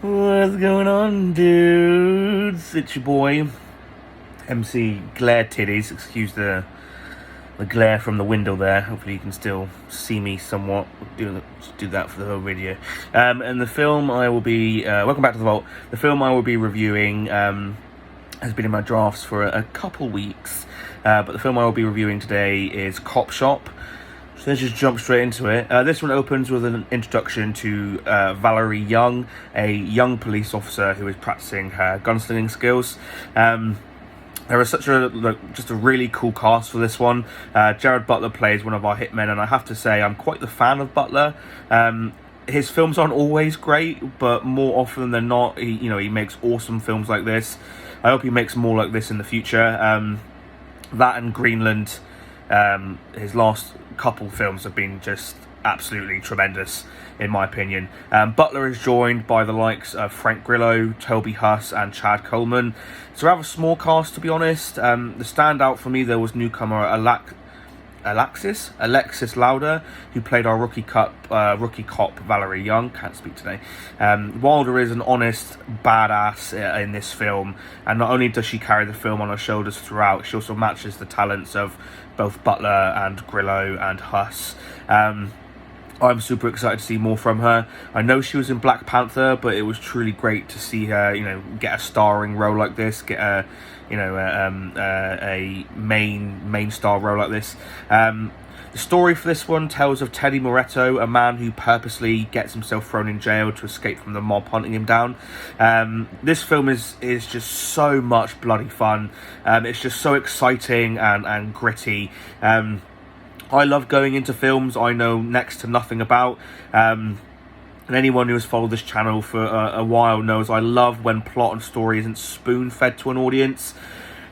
What's going on, dudes? It's your boy, MC Glare Titties. Excuse the glare from the window there. Hopefully you can still see me somewhat. Do that for the whole video. And the film I will be... welcome back to the vault. The film I will be reviewing has been in my drafts for a couple weeks. But the film I will be reviewing today is Copshop. So let's just jump straight into it. This one opens with an introduction to Valerie Young, a young police officer who is practicing her gunslinging skills. There is just a really cool cast for this one. Jared Butler plays one of our hitmen, and I have to say I'm quite the fan of Butler. His films aren't always great, but more often than not, he makes awesome films like this. I hope he makes more like this in the future. That and Greenland, his last couple films have been just absolutely tremendous, in my opinion. Butler is joined by the likes of Frank Grillo, Toby Huss, and Chad Coleman. It's a rather small cast, to be honest. The standout for me, there was newcomer Alexis Lauder, who played our rookie cop Valerie Young. Can't speak today. Wilder is an honest badass in this film, and not only does she carry the film on her shoulders throughout, she also matches the talents of both Butler and Grillo and Huss. I'm super excited to see more from her. I know she was in Black Panther, but it was truly great to see her, get a starring role like this, get a main star role like this. The story for this one tells of Teddy Moretto, a man who purposely gets himself thrown in jail to escape from the mob hunting him down. This film is just so much bloody fun. It's just so exciting and gritty. I love going into films I know next to nothing about. And anyone who has followed this channel for a while knows I love when plot and story isn't spoon-fed to an audience.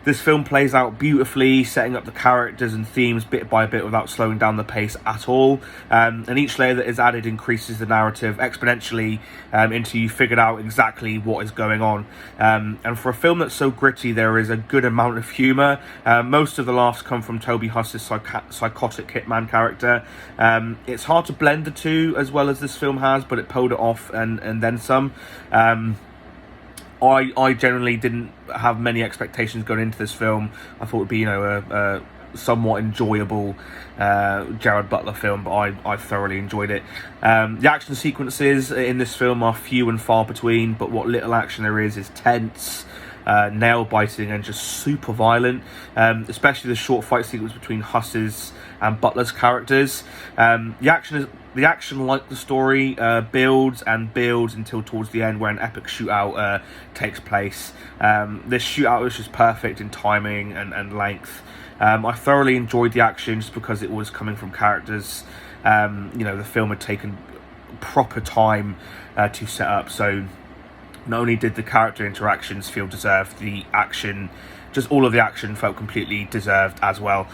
This film plays out beautifully, setting up the characters and themes bit by bit without slowing down the pace at all. And each layer that is added increases the narrative exponentially until you figured out exactly what is going on. And for a film that's so gritty, there is a good amount of humour. Most of the laughs come from Toby Huss's psychotic hitman character. It's hard to blend the two as well as this film has, but it pulled it off and then some. I generally didn't have many expectations going into this film. I thought it would be, a somewhat enjoyable Jared Butler film, but I thoroughly enjoyed it. The action sequences in this film are few and far between, but what little action there is tense, nail-biting, and just super violent, especially the short fight sequence between Huss's and Butler's characters. The action, like the story, builds and builds until towards the end, where an epic shootout takes place. This shootout was just perfect in timing and length. I thoroughly enjoyed the action just because it was coming from characters the film had taken proper time to set up. So not only did the character interactions feel deserved, the action, just all of the action, felt completely deserved as well.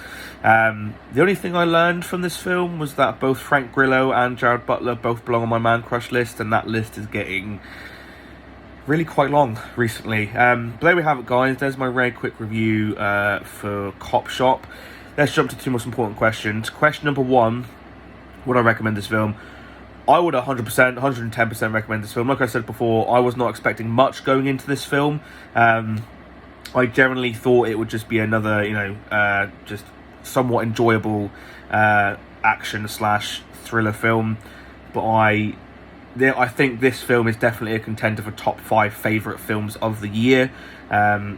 The only thing I learned from this film was that both Frank Grillo and Jared Butler both belong on my man crush list, and that list is getting really quite long recently. But there we have it, guys. There's my very quick review for Copshop. Let's jump to two most important questions. Question number one, would I recommend this film? I would 100%, 110% recommend this film. Like I said before, I was not expecting much going into this film. I generally thought it would just be another, just somewhat enjoyable action / thriller film. But I think this film is definitely a contender for top 5 favourite films of the year.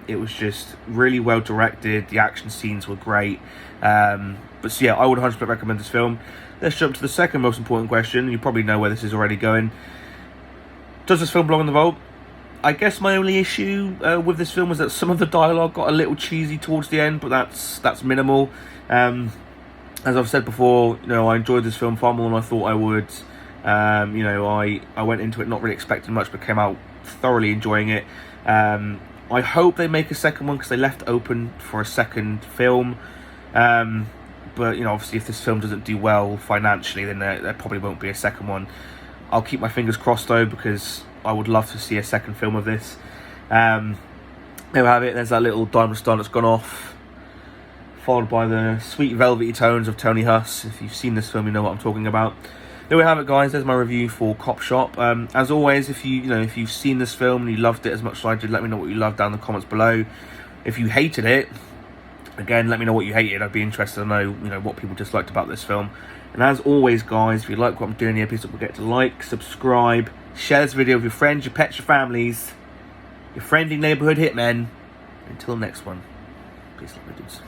It was just really well directed. The action scenes were great. But so yeah, I would 100% recommend this film. Let's jump to the second most important question. You probably know where this is already going. Does this film belong in the vault? I guess my only issue with this film was that some of the dialogue got a little cheesy towards the end, but that's minimal. As I've said before, I enjoyed this film far more than I thought I would. I went into it not really expecting much, but came out thoroughly enjoying it. I hope they make a second one because they left open for a second film. But obviously, if this film doesn't do well financially, then there probably won't be a second one. I'll keep my fingers crossed though, because I would love to see a second film of this. There we have it. There's that little diamond star that's gone off, followed by the sweet velvety tones of Tony Huss. If you've seen this film, you know what I'm talking about. there we have it, guys. There's my review for Copshop. As always, if if you've seen this film and you loved it as much as I did, let me know what you loved down in the comments below. If you hated it, again, let me know what you hated. I'd be interested to know, what people disliked about this film. And as always, guys, if you like what I'm doing here, please don't forget to like, subscribe, share this video with your friends, your pets, your families, your friendly neighborhood hitmen. Until next one, peace out, my dudes.